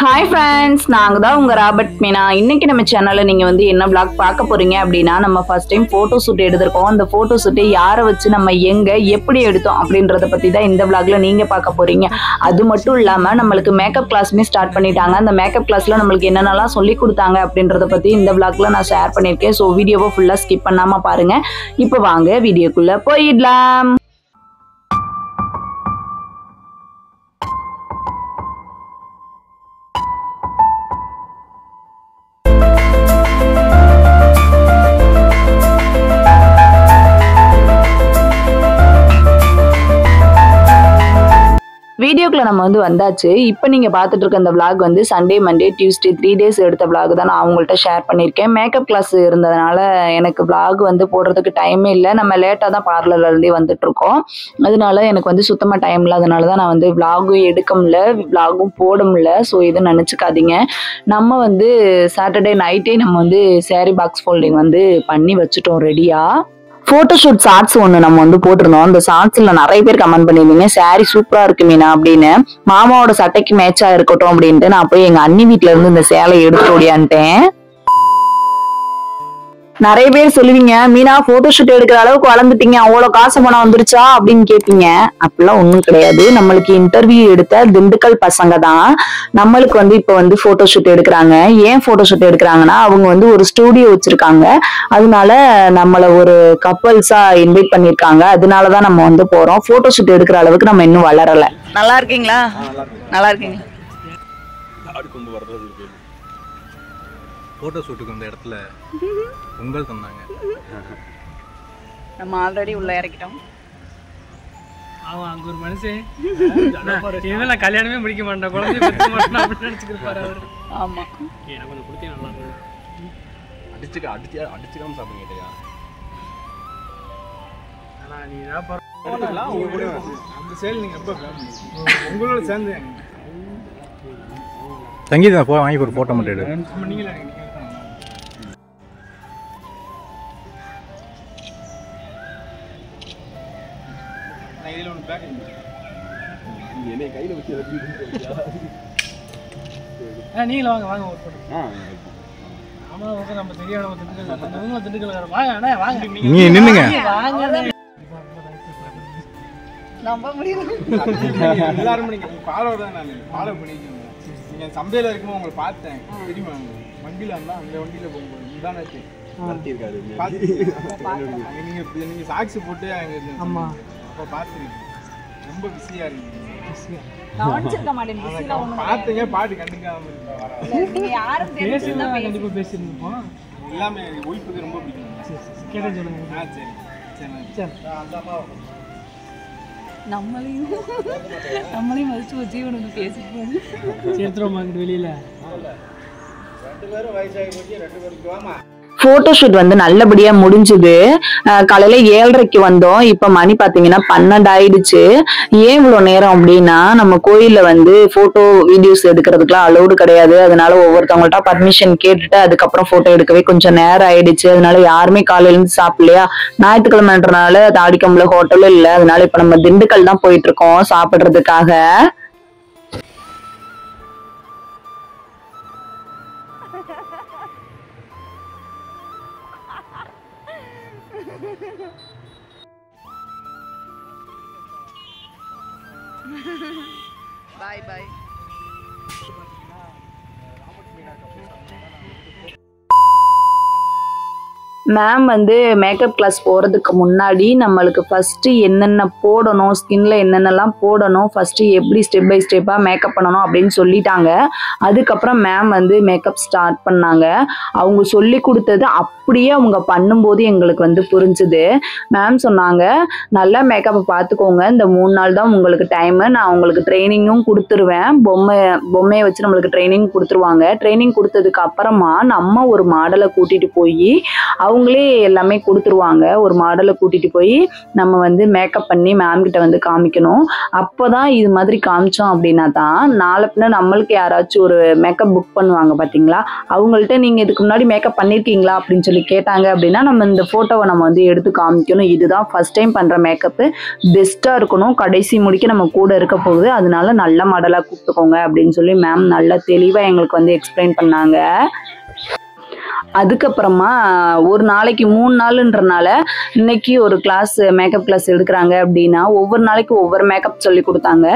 Hi friends, நாங்கள் தான் உங்கள் ராபர்ட் மீனா. இன்றைக்கி நம்ம சேனலில் நீங்கள் வந்து என்ன vlog பார்க்க போகிறீங்க அப்படின்னா, நம்ம ஃபர்ஸ்ட் டைம் ஃபோட்டோ ஷூட் எடுத்திருக்கோம். அந்த ஃபோட்டோ ஷூட்டை யாரை வச்சு நம்ம எங்கே எப்படி எடுத்தோம் அப்படின்றத பற்றி தான் இந்த vlogல நீங்கள் பார்க்க போகிறீங்க. அது மட்டும் இல்லாமல் நம்மளுக்கு மேக்கப் கிளாஸுமே ஸ்டார்ட் பண்ணிட்டாங்க. அந்த மேக்கப் கிளாஸில் நம்மளுக்கு என்னென்னலாம் சொல்லி கொடுத்தாங்க அப்படின்றத பற்றி இந்த vlogல நான் ஷேர் பண்ணியிருக்கேன். ஸோ வீடியோவை ஃபுல்லாக ஸ்கிப் பண்ணாமல் பாருங்கள். இப்போ வாங்க வீடியோக்குள்ளே போயிடலாம். வீடியோக்குள்ள நம்ம வந்து வந்தாச்சு. இப்போ நீங்கள் பார்த்துட்டு இருக்க இந்த vlog வந்து சண்டே, மண்டே, டியூஸ்டே 3 days எடுத்த vlog தான் நான் அவங்கள்ட்ட ஷேர் பண்ணியிருக்கேன். மேக்கப் கிளாஸ் இருந்ததுனால எனக்கு vlog வந்து போடுறதுக்கு டைமே இல்லை. நம்ம லேட்டாக தான் பார்லர்லேருந்தே வந்துட்டு இருக்கோம். அதனால எனக்கு வந்து சுத்தமாக டைம் இல்லாதனால தான் நான் வந்து vlog-ம் எடுக்க முடியல, vlog-ம் போட முடியல. ஸோ எதுவும் நினச்சிக்காதீங்க. நம்ம வந்து சாட்டர்டே நைட்டே நம்ம வந்து saree பாக்ஸ் ஃபோல்டிங் வந்து பண்ணி வச்சுட்டோம் ரெடியாக. ஃபோட்டோஷூட் ஷார்ட்ஸ் ஒன்று நம்ம வந்து போட்டிருந்தோம். அந்த ஷார்ட்ஸில் நிறைய பேர் கமெண்ட் பண்ணியிருந்தீங்க, சாரி சூப்பராக இருக்கு மீனா அப்படின்னு. மாமாவோட சட்டைக்கு மேட்சாக இருக்கட்டும் அப்படின்ட்டு நான் போய் எங்கள் அண்ணி வீட்டில இருந்து இந்த சேலை எடுத்து ஓடியான்ட்டேன். நிறைய பேர் சொல்லுவீங்க, மீனா போட்டோஷூட் எடுக்கிற அளவுக்கு வளர்ந்துட்டீங்க, அவ்வளோ காசு பணம் வந்துருச்சா அப்படின்னு கேட்பீங்க. அப்படிலாம் ஒன்றும் கிடையாது. நம்மளுக்கு இன்டர்வியூ எடுத்த திண்டுக்கல் பசங்க தான் நம்மளுக்கு வந்து இப்போ வந்து போட்டோஷூட் எடுக்கிறாங்க. ஏன் போட்டோஷூட் எடுக்கிறாங்கன்னா, அவங்க வந்து ஒரு ஸ்டூடியோ வச்சிருக்காங்க. அதனால நம்மளை ஒரு கப்பல்ஸா இன்வைட் பண்ணியிருக்காங்க. அதனாலதான் நம்ம வந்து போறோம். போட்டோஷூட் எடுக்கிற அளவுக்கு நம்ம இன்னும் வளரல. நல்லா இருக்கீங்களா? நல்லா இருக்கீங்களா? ஃபோட்டோ ஷூட்டுக்கு அந்த இடத்துல பொங்கல் தந்தாங்க. நம்ம ஆல்ரெடி உள்ள இறக்கிட்டோம். அவன் அங்கே ஒரு மனுஷன் இனிமேல் நான் கல்யாணமே முடிக்க மாட்டேன், குழந்தைய பெற்ற மாட்டேன் அப்படின்னு நினச்சிக்கிருப்பாரு அவர். ஆமாம், எனக்கு கொஞ்சம் கொடுத்தே நல்லா இருக்கும். அடிச்சுக்காம சாப்பிடுங்க. ஆனால் நீ தான் அந்த செயல் நீங்கள் எப்போ உங்களோட சேர்ந்து சங்கீதா போ வாங்கி ஒரு ஃபோட்டோ மட்டும் எடு. நீங்களே இதில் ஒன்று பேக் என்னை கையில் வச்சு நீங்களும் வாங்க வாங்க ஒரு ஃபோட்டோ. ஆமாம் ஓகே, நம்ம தெரியாத திண்டுக்கல் வாங்க வாங்க நீ நின்னுங்க. நம்ப முடியும். எல்லாரும் நீங்கள் ஃபாலோ தான், நான் ஃபாலோ பண்ணிக்கோங்க. நீங்கள் சந்தையில் இருக்கும்போது உங்களை பார்த்தேன், தெரியுமா? வண்டியில் இருந்தால் அந்த வண்டியில் போகும்போது இதுதான் நீங்கள் சாக்ஸி போட்டு அங்கே ஆமாம் அப்போ பார்த்துருக்கீங்க. ரொம்ப பிஸியாக இருக்கீங்க. பார்த்தீங்க பாட்டு கண்டிக்காம கண்டிப்பாக பேசியிருந்தோம். எல்லாமே ஒய்ஃபுக்கு ரொம்ப பிடிக்கும். கேட்டேன் சொல்லுங்க. சரி சரி சரி. நம்மளையும் மதிச்சு ஒரு ஜீவனுக்கு பேசிட்டு சேர்த்துறோம் வெளியில. போட்டோஷூட் வந்து நல்லபடியா முடிஞ்சுது. காலையில 7:30க்கு வந்தோம். இப்ப மணி பாத்தீங்கன்னா 12 ஆயிடுச்சு. ஏன் இவ்வளவு நேரம் அப்படின்னா, நம்ம கோயில்ல வந்து போட்டோ வீடியோஸ் எடுக்கிறதுக்குலாம் அலோடு கிடையாது. அதனால ஒவ்வொருத்தவங்கள்ட்ட பர்மிஷன் கேட்டுட்டு அதுக்கப்புறம் போட்டோ எடுக்கவே கொஞ்சம் நேரம் ஆயிடுச்சு. அதனால யாருமே காலையில இருந்து சாப்பிடலையா. ஞாயிற்றுக்கிழமைன்றனால தாடிக்கம்பல ஹோட்டலும் இல்லை. அதனால இப்ப நம்ம திண்டுக்கல் தான் போயிட்டு இருக்கோம் சாப்பிடுறதுக்காக. Bye bye. மேம் வந்து மேக்கப் கிளாஸ் போகிறதுக்கு முன்னாடி நம்மளுக்கு ஃபஸ்ட்டு என்னென்ன போடணும், ஸ்கின்ல என்னென்னலாம் போடணும், ஃபஸ்ட்டு எப்படி ஸ்டெப் பை ஸ்டெப்பாக மேக்கப் பண்ணணும் அப்படின்னு சொல்லிட்டாங்க. அதுக்கப்புறம் மேம் வந்து மேக்கப் ஸ்டார்ட் பண்ணாங்க. அவங்க சொல்லி கொடுத்தது அப்படியே அவங்க பண்ணும்போது எங்களுக்கு வந்து புரிஞ்சுது. மேம் சொன்னாங்க, நல்லா மேக்கப்பை பார்த்துக்கோங்க, இந்த 3 நாள் தான் உங்களுக்கு டைமு, நான் உங்களுக்கு ட்ரைனிங்கும் கொடுத்துருவேன். பொம்மையை வச்சு நம்மளுக்கு ட்ரைனிங் கொடுத்துருவாங்க. ட்ரைனிங் கொடுத்ததுக்கு அப்புறமா நம்ம ஒரு மாடலை கூட்டிகிட்டு போய் அவங்களே எல்லாமே கொடுத்துருவாங்க. ஒரு மாடலை கூட்டிட்டு போய் நம்ம வந்து மேக்கப் பண்ணி மேம் கிட்ட வந்து காமிக்கணும். அப்போதான் இது மாதிரி காமிச்சோம் அப்படின்னா தான் நாளை பின்ன நம்மளுக்கு யாராச்சும் ஒரு மேக்கப் புக் பண்ணுவாங்க பார்த்தீங்களா, அவங்கள்ட்ட நீங்க இதுக்கு முன்னாடி மேக்கப் பண்ணியிருக்கீங்களா அப்படின்னு சொல்லி கேட்டாங்க அப்படின்னா நம்ம இந்த போட்டோவை நம்ம வந்து எடுத்து காமிக்கணும். இதுதான் ஃபர்ஸ்ட் டைம் பண்ற மேக்கப், பெஸ்டா இருக்கணும், கடைசி முடிக்க நம்ம கூட இருக்க போகுது, அதனால நல்ல மாடலா கூப்பிட்டுக்கோங்க அப்படின்னு சொல்லி மேம் நல்லா தெளிவா எங்களுக்கு வந்து எக்ஸ்பிளைன் பண்ணாங்க. அதுக்கப்புறமா ஒரு நாளைக்கு 3 நாளுன்றனால இன்னைக்கு ஒரு கிளாஸ் மேக்கப் கிளாஸ் எடுக்கிறாங்க அப்படின்னா ஒவ்வொரு நாளைக்கு ஒவ்வொரு மேக்கப் சொல்லி கொடுத்தாங்க.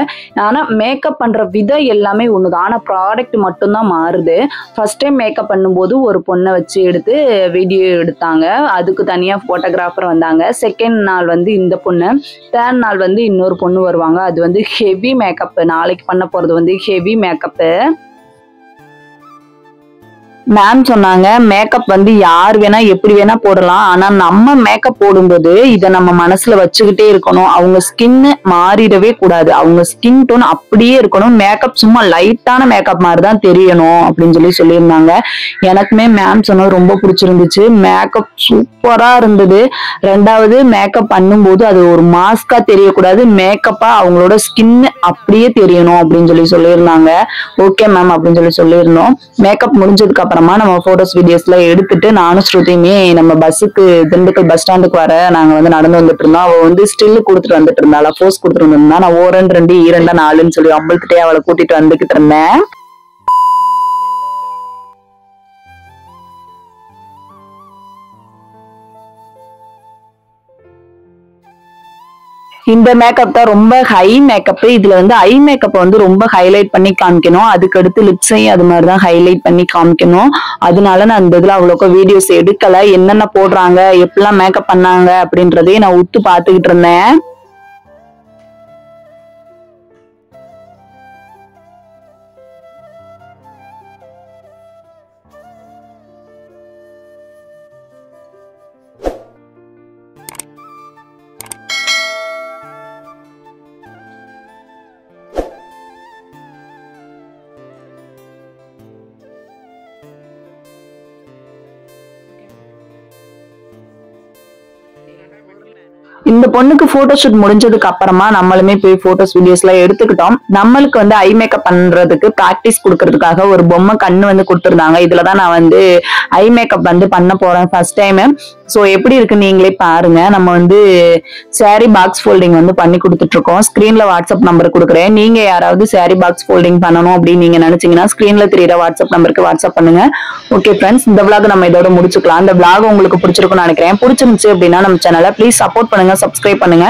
ஆனால் மேக்கப் பண்ணுற விதம் எல்லாமே ஒன்று தான், ஆனால் ப்ராடக்ட் மட்டும்தான் மாறுது. ஃபர்ஸ்ட் டைம் மேக்கப் பண்ணும்போது ஒரு பொண்ணை வச்சு எடுத்து வீடியோ எடுத்தாங்க, அதுக்கு தனியாக ஃபோட்டோகிராஃபர் வந்தாங்க. செகண்ட் நாள் வந்து இந்த பொண்ணு, தேர்ட் நாள் வந்து இன்னொரு பொண்ணு வருவாங்க. அது வந்து ஹெவி மேக்கப், நாளைக்கு பண்ண போகிறது வந்து ஹெவி மேக்கப்பு. மேம் சொன்னாங்க மேக்கப் வந்து யார் வேணா எப்படி வேணா போடலாம், ஆனா நம்ம மேக்கப் போடும்போது இதை நம்ம மனசுல வச்சுக்கிட்டே இருக்கணும். அவங்க ஸ்கின்னு மாறிடவே கூடாது, அவங்க ஸ்கின் டோன் அப்படியே இருக்கணும். மேக்கப் சும்மா லைட்டான மேக்கப் மாதிரி தான் தெரியணும் அப்படின்னு சொல்லி சொல்லியிருந்தாங்க. எனக்குமே மேம் சொன்னது ரொம்ப பிடிச்சிருந்துச்சு. மேக்கப் சூப்பரா இருந்தது. ரெண்டாவது மேக்கப் பண்ணும்போது அது ஒரு மாஸ்கா தெரியக்கூடாது, மேக்கப்பா அவங்களோட ஸ்கின் அப்படியே தெரியணும் அப்படின்னு சொல்லி சொல்லியிருந்தாங்க. ஓகே மேம் அப்படின்னு சொல்லியிருந்தோம். மேக்கப் முடிஞ்சதுக்கு அப்புறமா நம்ம போட்டோஸ் வீடியோஸ்ல எடுத்துட்டு நானும் ஸ்ருதியுமே நம்ம பஸ்ஸுக்கு திண்டுக்கல் பஸ் ஸ்டாண்டுக்கு வர நாங்க வந்து நடந்து வந்துட்டு இருந்தோம். அவ வந்து ஸ்டில் கொடுத்துட்டு வந்துட்டு இருந்தாளா, போஸ் கொடுத்துட்டு வந்திருந்தா. நான் 1 2 2 4ன்னு சொல்லி அம்பல்கிட்டே அவளை கூட்டிட்டு வந்துகிட்டு இருந்தேன். இந்த மேக்கப் தான் ரொம்ப ஹை மேக்கப். இதுல வந்து ஐ மேக்கப் வந்து ரொம்ப ஹைலைட் பண்ணி காமிக்கணும், அதுக்கு அடுத்து லிப்ஸையும் அது மாதிரிதான் ஹைலைட் பண்ணி காமிக்கணும். அதனால நான் இந்த இதுல அவ்வளோக்கா வீடியோஸ் எடுக்கல. என்னென்ன போடுறாங்க, எப்படிலாம் மேக்கப் பண்ணாங்க அப்படின்றதையும் நான் உத்து பாத்துக்கிட்டு இருந்தேன். இந்த பொண்ணுக்கு போட்டோ ஷூட் முடிஞ்சதுக்கு அப்புறமா நம்மளுமே போய் போட்டோஸ் வீடியோஸ் எல்லாம் எடுத்துக்கிட்டோம். நம்மளுக்கு வந்து ஐ மேக்கப் பண்றதுக்கு பிராக்டிஸ் கொடுக்கறதுக்காக ஒரு பொம்மை கண்ணு வந்து கொடுத்துருந்தாங்க. இதுலதான் நான் வந்து ஐ மேக்கப் வந்து பண்ண போறேன் ஃபர்ஸ்ட் டைம். ஸோ எப்படி இருக்கு நீங்களே பாருங்க. நம்ம வந்து சாரி பாக்ஸ் ஃபோல்டிங் வந்து பண்ணி கொடுத்துட்டு இருக்கோம். ஸ்கிரீன்ல வாட்ஸ்அப் நம்பர் கொடுக்குறேன். நீங்க யாராவது சாரி பாக்ஸ் ஃபோல்டிங் பண்ணணும் அப்படின்னு நீங்க நினைச்சீங்கன்னா ஸ்கிரீன்ல தெரியுற வாட்ஸ்அப் நம்பருக்கு வாட்ஸ்அப் பண்ணுங்க. ஓகே ஃப்ரெண்ட்ஸ், இந்த விளாக் நம்ம இதோட முடிச்சுக்கலாம். இந்த விளாக் உங்களுக்கு பிடிச்சிருக்கும்னு நினைக்கிறேன். பிடிச்சிருந்துச்சு அப்படின்னா நம்ம சேனலை ப்ளீஸ் சப்போர்ட் பண்ணுங்க, சப்ஸ்கிரைப் பண்ணுங்க,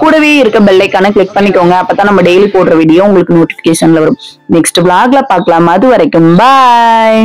கூடவே இருக்க பெல் ஐக்கானை கிளிக் பண்ணிக்கோங்க. அப்பதான் நம்ம டெய்லி போடுற வீடியோ உங்களுக்கு நோட்டிபிகேஷன்ல வரும். நெக்ஸ்ட் விளாக்ல பார்க்கலாம். அது வரைக்கும் பாய்.